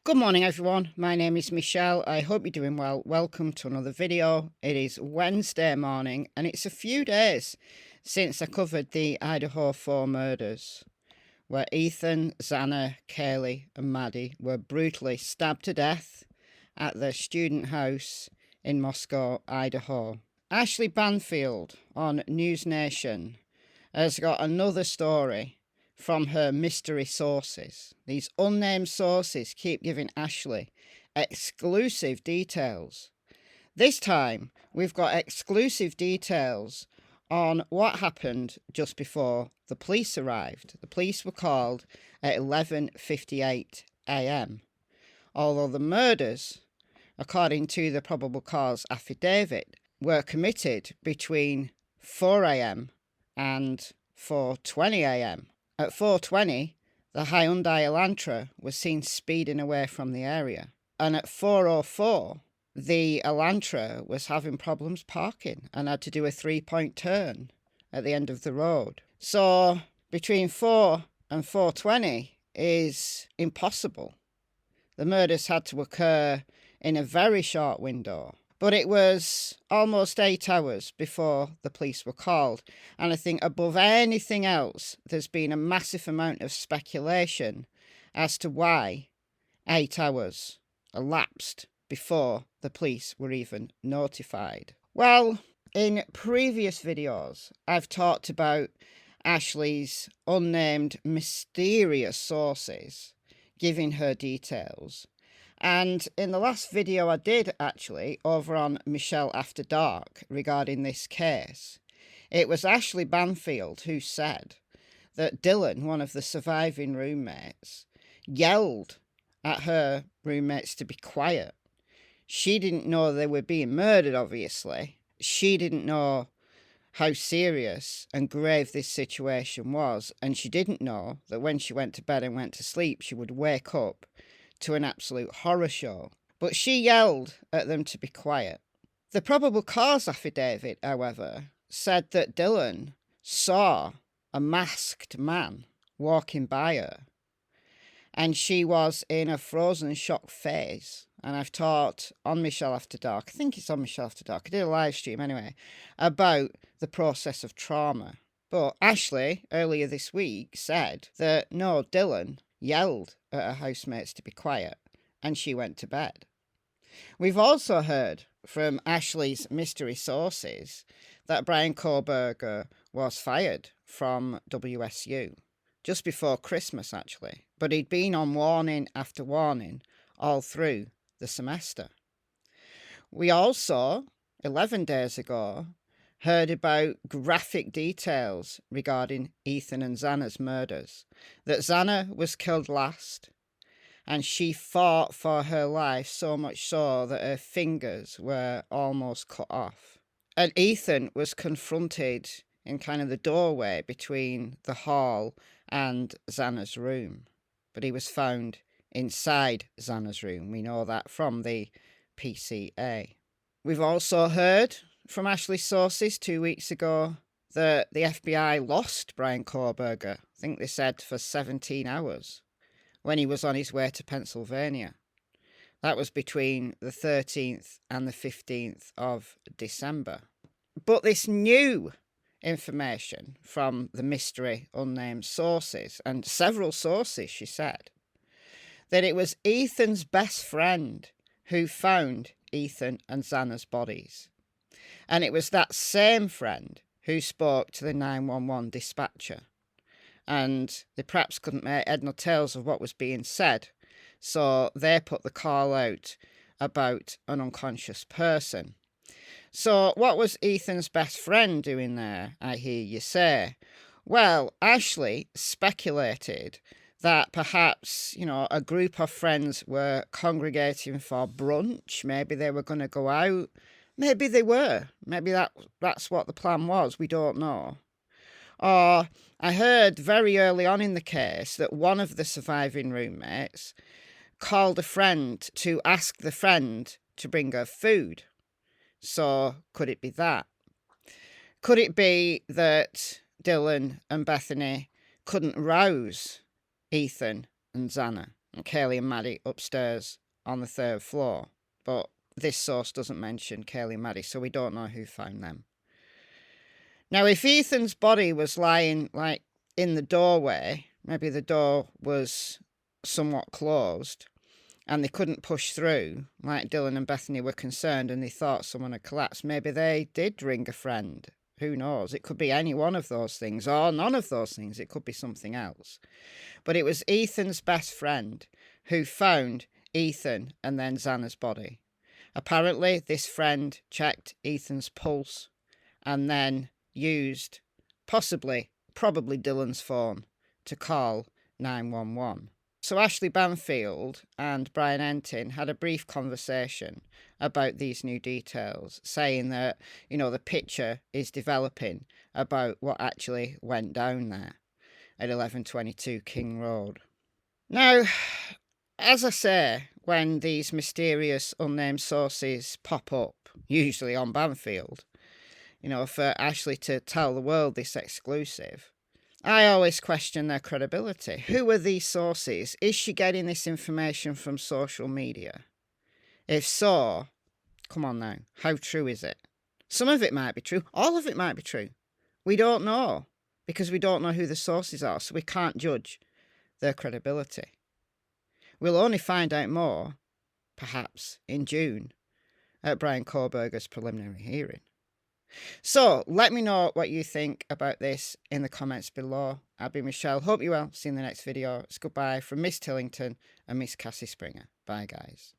Good morning everyone, my name is Michelle. I hope you're doing well. Welcome to another video. It is Wednesday morning and it's a few days since I covered the Idaho 4 murders, where Ethan, Xana, Kaylee and Maddie were brutally stabbed to death at their student house in Moscow, Idaho. Ashley Banfield on News Nation has got another story from her mystery sources. These unnamed sources keep giving Ashley exclusive details. This time, we've got exclusive details on what happened just before the police arrived. The police were called at 11:58 a.m. Although the murders, according to the probable cause affidavit, were committed between 4 a.m. and 4:20 a.m. At 4:20, the Hyundai Elantra was seen speeding away from the area. And at 4:04, the Elantra was having problems parking and had to do a 3-point turn at the end of the road. So between 4 and 4:20 is impossible. The murders had to occur in a very short window. But it was almost 8 hours before the police were called. And I think above anything else, there's been a massive amount of speculation as to why 8 hours elapsed before the police were even notified. Well, in previous videos, I've talked about Ashley's unnamed mysterious sources giving her details. And in the last video I did, actually, over on MichelleAfterDark regarding this case, it was Ashley Banfield who said that Dylan, one of the surviving roommates, yelled at her roommates to be quiet. She didn't know they were being murdered, obviously. She didn't know how serious and grave this situation was, and she didn't know that when she went to bed and went to sleep, she would wake up to an absolute horror show. But she yelled at them to be quiet. The probable cause affidavit, however, said that Dylan saw a masked man walking by her, and she was in a frozen shock phase. And I've taught on MichelleAfterDark, I think it's on MichelleAfterDark, I did a live stream anyway, about the process of trauma. But Ashley, earlier this week, said that no, Dylan yelled at her housemates to be quiet, and she went to bed. We've also heard from Ashley's mystery sources that Brian Koberger was fired from WSU just before Christmas, actually, but he'd been on warning after warning all through the semester. We also, 11 days ago, heard about graphic details regarding Ethan and Xana's murders. That Xana was killed last, and she fought for her life so much so that her fingers were almost cut off. And Ethan was confronted in kind of the doorway between the hall and Xana's room. But he was found inside Xana's room. We know that from the PCA. We've also heard from Ashley's sources 2 weeks ago that the FBI lost Brian Koberger, I think they said for 17 hours, when he was on his way to Pennsylvania. That was between the 13th and the 15th of December. But this new information from the mystery unnamed sources, and several sources, she said, that it was Ethan's best friend who found Ethan and Xana's bodies. And it was that same friend who spoke to the 911 dispatcher. And they perhaps couldn't make head nor tails of what was being said, so they put the call out about an unconscious person. So what was Ethan's best friend doing there, I hear you say? Well, Ashley speculated that perhaps, a group of friends were congregating for brunch. Maybe they were going to go out. Maybe they were. Maybe that's what the plan was. We don't know. Or I heard very early on in the case that one of the surviving roommates called a friend to ask the friend to bring her food. So could it be that? Could it be that Dylan and Bethany couldn't rouse Ethan and Xana? Kaylee and Maddie upstairs on the 3rd floor. But this source doesn't mention Kaylee and Maddie, so we don't know who found them. Now, if Ethan's body was lying, like, in the doorway, maybe the door was somewhat closed, and they couldn't push through, like Dylan and Bethany were concerned, and they thought someone had collapsed, maybe they did ring a friend. Who knows? It could be any one of those things, or none of those things. It could be something else. But it was Ethan's best friend who found Ethan and then Xana's body. Apparently, this friend checked Ethan's pulse and then used, probably Dylan's phone to call 911. So Ashley Banfield and Brian Entin had a brief conversation about these new details, saying that, the picture is developing about what actually went down there at 1122 King Road. Now, as I say, when these mysterious unnamed sources pop up, usually on Banfield, for Ashley to tell the world this exclusive, I always question their credibility. Who are these sources? Is she getting this information from social media? If so, come on now, how true is it? Some of it might be true. All of it might be true. We don't know, because we don't know who the sources are, so we can't judge their credibility. We'll only find out more, perhaps, in June at Brian Koberger's preliminary hearing. So, let me know what you think about this in the comments below. I've been Michelle. Hope you're well. See you in the next video. It's goodbye from Miss Tillington and Miss Cassie Springer. Bye, guys.